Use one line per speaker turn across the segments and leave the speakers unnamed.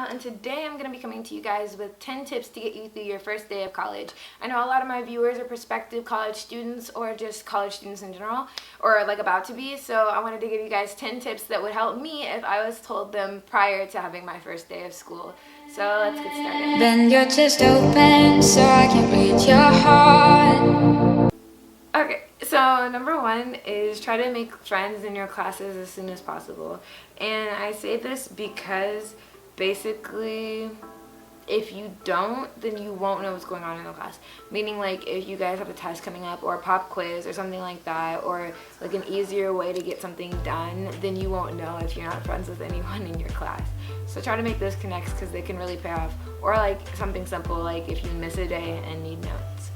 Ariel, and today I'm going to be coming to you guys with 10 tips to get you through your first day of college. I know a lot of my viewers are prospective college students or just college students in general, or like about to be, so I wanted to give you guys 10 tips that would help me if I was told them prior to having my first day of school. So let's get started.
Bend your chest open so I can read your heart.
Okay, so number one is try to make friends in your classes as soon as possible. And I say this because basically if you don't, then you won't know what's going on in the class. Meaning, like, if you guys have a test coming up or a pop quiz or something like that, or like an easier way to get something done, then you won't know if you're not friends with anyone in your class. So try to make those connects because they can really pay off. Or like something simple, like if you miss a day and need notes.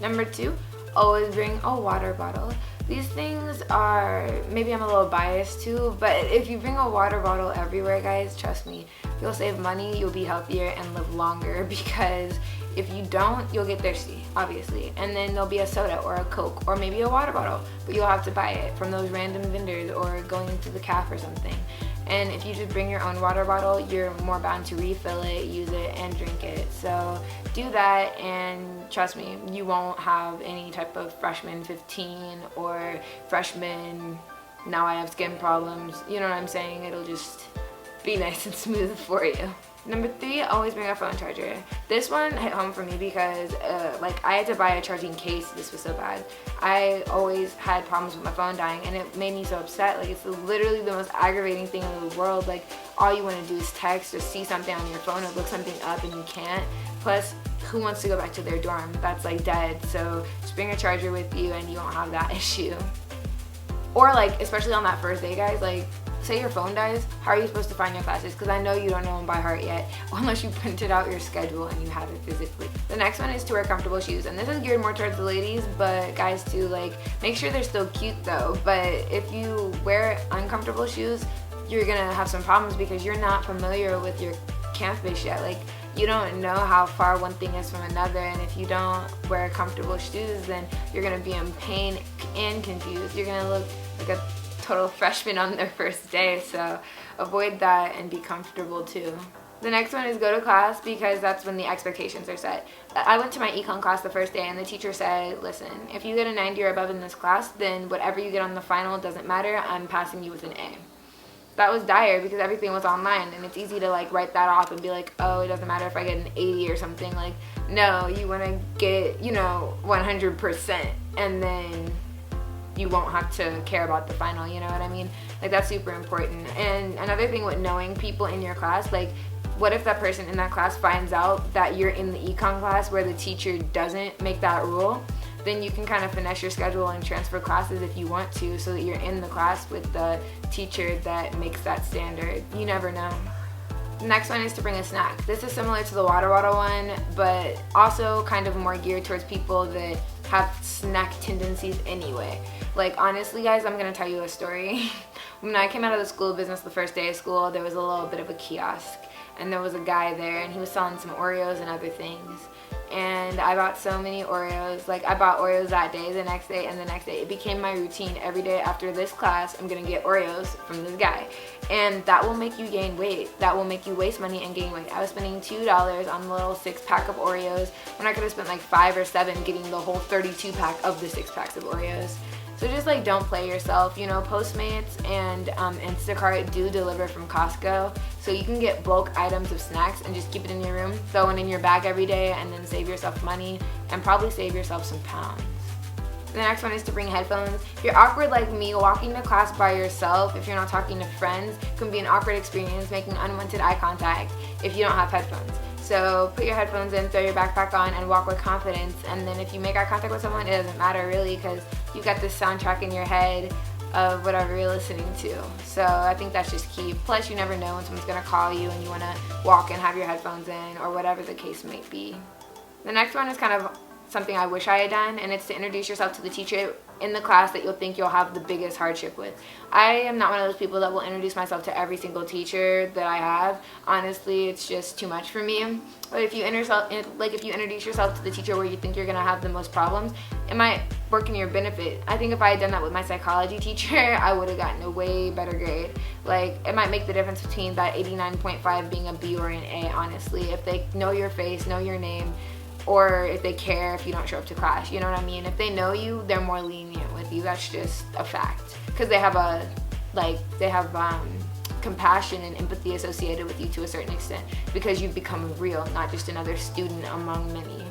Number two, always bring a water bottle. These things are, maybe I'm a little biased too, but if you bring a water bottle everywhere, guys, trust me, you'll save money, you'll be healthier, and live longer, because if you don't, you'll get thirsty, obviously, and then there'll be a soda or a Coke or maybe a water bottle, but you'll have to buy it from those random vendors or going to the cafe or something. And if you just bring your own water bottle, you're more bound to refill it, use it, and drink it. So do that, and trust me, you won't have any type of freshman 15 or freshman, now I have skin problems. You know what I'm saying? It'll just be nice and smooth for you. Number three, always bring a phone charger. This one hit home for me because like I had to buy a charging case. This was so bad. I always had problems with my phone dying, and it made me so upset. Like, it's literally the most aggravating thing in the world. Like, all you want to do is text or see something on your phone or look something up and you can't. Plus, who wants to go back to their dorm? That's like dead. So just bring a charger with you and you won't have that issue. Or like, especially on that first day, guys, like, say your phone dies, how are you supposed to find your classes? Because I know you don't know them by heart yet, unless you printed out your schedule and you have it physically. The next one is to wear comfortable shoes, and this is geared more towards the ladies, but guys too. Like, make sure they're still cute though, but if you wear uncomfortable shoes, you're gonna have some problems because you're not familiar with your campus yet. Like, you don't know how far one thing is from another, and if you don't wear comfortable shoes, then you're gonna be in pain and confused. You're gonna look like a total freshman on their first day, so avoid that and be comfortable too. The next one is go to class, because that's when the expectations are set. I went to my econ class the first day and the teacher said, listen, if you get a 90 or above in this class, then whatever you get on the final doesn't matter, I'm passing you with an A. That was dire because everything was online, and it's easy to like write that off and be like, oh, it doesn't matter if I get an 80 or something. Like, no, you want to get, 100%, and then you won't have to care about the final, you know what I mean? Like, that's super important. And another thing with knowing people in your class, like, what if that person in that class finds out that you're in the econ class where the teacher doesn't make that rule? Then you can kind of finesse your schedule and transfer classes if you want to, so that you're in the class with the teacher that makes that standard. You never know. The next one is to bring a snack. This is similar to the water bottle one, but also kind of more geared towards people that have snack tendencies anyway. Like, honestly, guys, I'm gonna tell you a story. When I came out of the school of business the first day of school, there was a little bit of a kiosk, and there was a guy there, and he was selling some Oreos and other things. And I bought so many Oreos. Like, I bought Oreos that day, the next day, and the next day. It became my routine. Every day after this class, I'm gonna get Oreos from this guy. And that will make you gain weight. That will make you waste money and gain weight. I was spending $2 on the little 6-pack of Oreos when I could have spent like 5 or 7 getting the whole 32-pack of the 6 packs of Oreos. So just like, don't play yourself. Postmates and Instacart do deliver from Costco, so you can get bulk items of snacks and just keep it in your room, throw it in your bag every day, and then save yourself money and probably save yourself some pounds. The next one is to bring headphones. If you're awkward like me, walking to class by yourself, if you're not talking to friends, can be an awkward experience, making unwanted eye contact if you don't have headphones. So put your headphones in, throw your backpack on, and walk with confidence. And then if you make eye contact with someone, it doesn't matter really, because you got this soundtrack in your head of whatever you're listening to. So I think that's just key. Plus, you never know when someone's gonna call you and you wanna walk and have your headphones in, or whatever the case might be. The next one is kind of something I wish I had done, and it's to introduce yourself to the teacher in the class that you'll think you'll have the biggest hardship with. I am not one of those people that will introduce myself to every single teacher that I have. Honestly, it's just too much for me. But if you introduce yourself to the teacher where you think you're gonna have the most problems, it might work in your benefit. I think if I had done that with my psychology teacher, I would have gotten a way better grade. Like, it might make the difference between that 89.5 being a B or an A, honestly. If they know your face, know your name, or if they care if you don't show up to class, you know what I mean? If they know you, they're more lenient with you. That's just a fact. Because they have compassion and empathy associated with you to a certain extent, because you've become real, not just another student among many.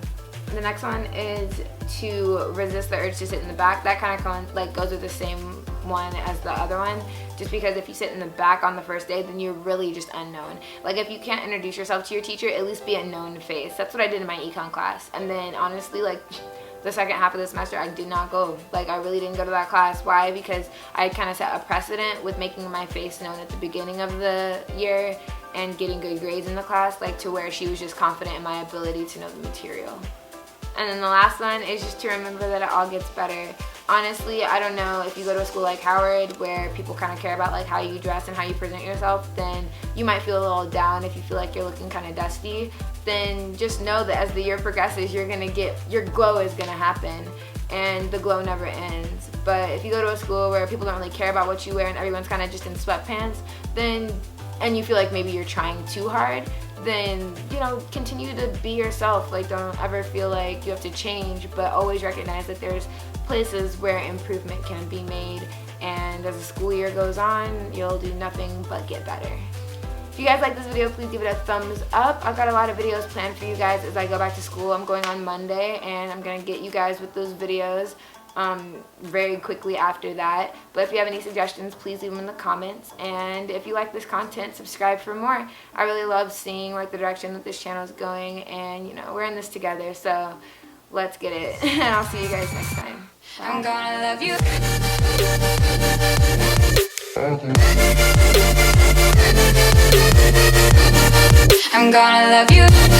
The next one is to resist the urge to sit in the back. That kind of goes with the same one as the other one, just because if you sit in the back on the first day, then you're really just unknown. Like, if you can't introduce yourself to your teacher, at least be a known face. That's what I did in my econ class. And then honestly, like, the second half of the semester, I did not go. Like, I really didn't go to that class. Why? Because I kind of set a precedent with making my face known at the beginning of the year and getting good grades in the class, like, to where she was just confident in my ability to know the material. And then the last one is just to remember that it all gets better. Honestly, I don't know, if you go to a school like Howard where people kind of care about like how you dress and how you present yourself, then you might feel a little down if you feel like you're looking kind of dusty. Then just know that as the year progresses, your glow is gonna happen, and the glow never ends. But if you go to a school where people don't really care about what you wear and everyone's kind of just in sweatpants, and you feel like maybe you're trying too hard, then, you know, continue to be yourself. Like, don't ever feel like you have to change, but always recognize that there's places where improvement can be made, and as the school year goes on, you'll do nothing but get better. If you guys like this video, please give it a thumbs up. I've got a lot of videos planned for you guys as I go back to school. I'm going on Monday, and I'm gonna get you guys with those videos very quickly after that. But if you have any suggestions, please leave them in the comments, and if you like this content, subscribe for more. I really love seeing like the direction that this channel is going, and you know, we're in this together, so let's get it. And I'll see you guys next time. Bye.
I'm gonna love you. I'm gonna love you.